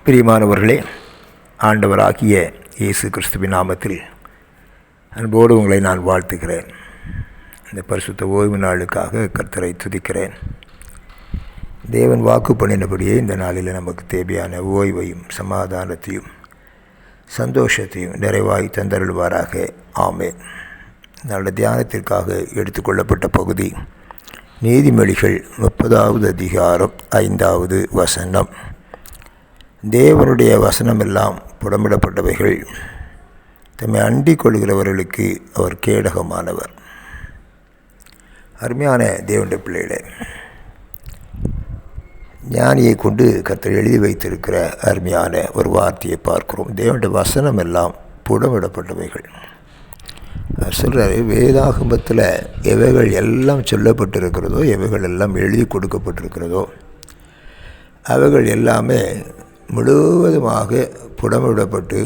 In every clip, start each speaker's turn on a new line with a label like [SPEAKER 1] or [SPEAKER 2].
[SPEAKER 1] பிரியமானவர்களே, ஆண்டவராகிய இயேசு கிறிஸ்துவின் நாமத்தில் அன்போடு உங்களை நான் வாழ்த்துகிறேன். இந்த பரிசுத்த ஓய்வு நாளுக்காக கர்த்தரை துதிக்கிறேன். தேவன் வாக்கு பண்ணினபடியே இந்த நாளில் நமக்கு தேவையான ஓய்வையும் சமாதானத்தையும் சந்தோஷத்தையும் நிறைவாய் தந்தருள்வாராக. ஆமென். நல்ல தியானத்திற்காக எடுத்துக்கொள்ளப்பட்ட பகுதி நீதிமொழிகள் 30வது அதிகாரம் 5வது வசனம். தேவனுடைய வசனமெல்லாம் புடமிடப்பட்டவைகள், தம்மை அண்டிக் கொள்கிறவர்களுக்கு அவர் கேடகமானவர். அருமையான தேவனுடைய பிள்ளைகளே, ஞானியை கொண்டு கர்த்தர் எழுதி வைத்திருக்கிற அருமையான ஒரு வார்த்தையை பார்க்கிறோம். தேவனுடைய வசனம் எல்லாம் புடமிடப்பட்டவைகள். அவர் சொல்கிறார், வேதாகமத்தில் எவைகள் எல்லாம் சொல்லப்பட்டிருக்கிறதோ, எவைகள் எல்லாம் எழுதி கொடுக்கப்பட்டிருக்கிறதோ, அவைகள் எல்லாமே முழுவதுமாக புடமிடப்பட்டு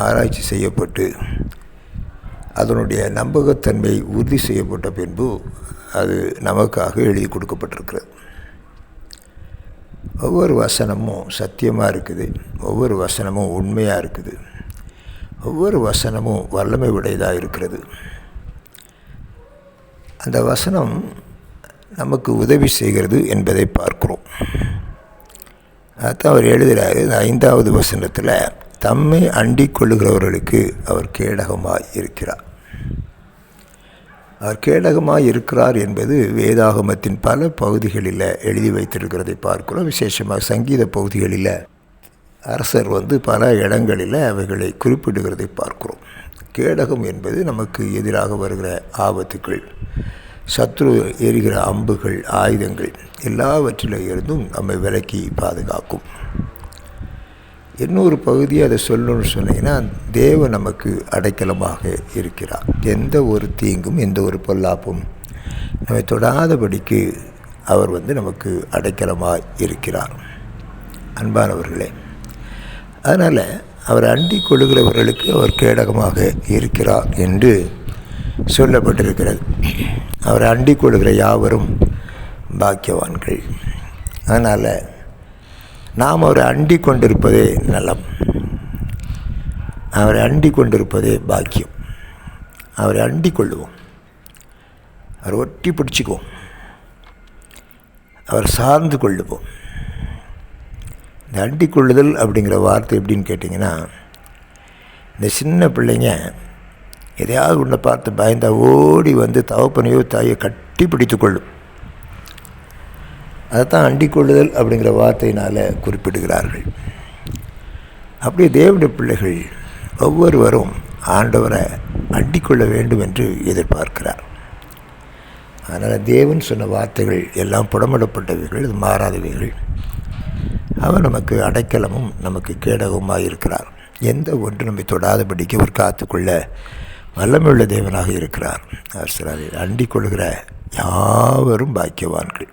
[SPEAKER 1] ஆராய்ச்சி செய்யப்பட்டு அதனுடைய நம்பகத்தன்மை உறுதி செய்யப்பட்ட பின்பு அது நமக்காக எழுதி கொடுக்கப்பட்டிருக்கிறது. ஒவ்வொரு வசனமும் சத்தியமாக இருக்குது, ஒவ்வொரு வசனமும் உண்மையாக இருக்குது, ஒவ்வொரு வசனமும் வல்லமை உடையதாக இருக்கிறது. அந்த வசனம் நமக்கு உதவி செய்கிறது என்பதை பார்க்கிறோம். அதுதான் அவர் எழுதுகிறார். 5வது வசனத்தில், தம்மை அண்டிக் கொள்ளுகிறவர்களுக்கு அவர் கேடகமாய் இருக்கிறார். அவர் கேடகமாய் இருக்கிறார் என்பது வேதாகமத்தின் பல பகுதிகளில் எழுதி வைத்திருக்கிறதை பார்க்கிறோம். விசேஷமாக சங்கீத பகுதிகளில் அரசர் பல இடங்களில் அவைகளை குறிப்பிடுகிறதை பார்க்கிறோம். கேடகம் என்பது நமக்கு எதிராக வருகிற ஆபத்துக்கள், சத்ரு எரிகிற அம்புகள், ஆயுதங்கள் எல்லாவற்றில் இருந்தும் நம்மை விலக்கி பாதுகாக்கும். இன்னொரு பகுதி அதை சொல்லணும்னு சொன்னீங்கன்னா, தேவன் நமக்கு அடைக்கலமாக இருக்கிறார். எந்த ஒரு தீங்கும் எந்த ஒரு பொல்லாப்பும் நம்மை தொடாதபடிக்கு அவர் நமக்கு அடைக்கலமாக இருக்கிறார். அன்பானவர்களே, அதனால் அவர் அண்டிக் கொள்ளுகிறவர்களுக்கு அவர் கேடகமாக இருக்கிறார் என்று சொல்லப்பட்டிருக்கிறது. அவரை அண்டிக் கொள்கிற யாவரும் பாக்கியவான்கள். அதனால் நாம் அவரை அண்டிக் கொண்டிருப்பதே நலம், அவரை அண்டிக் கொண்டிருப்பதே பாக்கியம். அவரை அண்டிக் கொள்ளுவோம், அவரை ஒட்டி பிடிச்சிக்குவோம், அவர் சார்ந்து கொள்ளுவோம். இந்த அண்டிக் கொள்ளுதல் அப்படிங்கிற வார்த்தை எப்படின்னு கேட்டிங்கன்னா, இந்த சின்ன பிள்ளைங்க எதையாவது ஒன்றை பார்த்து பயந்தால் ஓடி தகப்பனையோ தாயோ கட்டி பிடித்து கொள்ளும். அதைத்தான் அண்டிக் கொள்ளுதல் அப்படிங்கிற வார்த்தையினால் குறிப்பிடுகிறார்கள். அப்படியே தேவனுடைய பிள்ளைகள் ஒவ்வொருவரும் ஆண்டவரை அண்டிக் கொள்ள வேண்டும் என்று எதிர்பார்க்கிறார். அதனால் தேவன் சொன்ன வார்த்தைகள் எல்லாம் புடமிடப்பட்டவைகள், அது மாறாதவைகள். அவர் நமக்கு அடைக்கலமும் நமக்கு கேடகமாக இருக்கிறார். எந்த ஒன்று நம்மை தொடாதபடிக்கு அவர் காத்துக்கொள்ள வல்லமையுள்ள தேவனாக இருக்கிறார். அவர் சிலர் அண்டிக் கொள்கிற யாவரும் பாக்கியவான்கள்.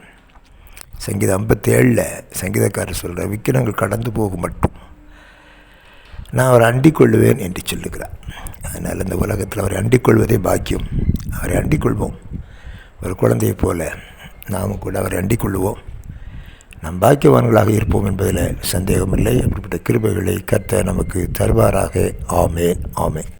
[SPEAKER 1] சங்கீதம் 57 சங்கீதக்காரர் சொல்கிற, விக்கிரங்கள் கடந்து போகும் மட்டும் நான் அவரை அண்டிக் கொள்ளுவேன் என்று சொல்லுகிறார். அதனால் இந்த உலகத்தில் அவரை அண்டிக் கொள்வதே பாக்கியம். அவரை அண்டிக் கொள்வோம். ஒரு குழந்தையைப் போல நாமும் கூட அவரை அண்டிக் கொள்ளுவோம். நாம் பாக்கியவான்களாக இருப்போம் என்பதில் சந்தேகமில்லை. அப்படிப்பட்ட கிருபைகளை கர்த்தர் நமக்கு தருவாராக. ஆமென், ஆமென்.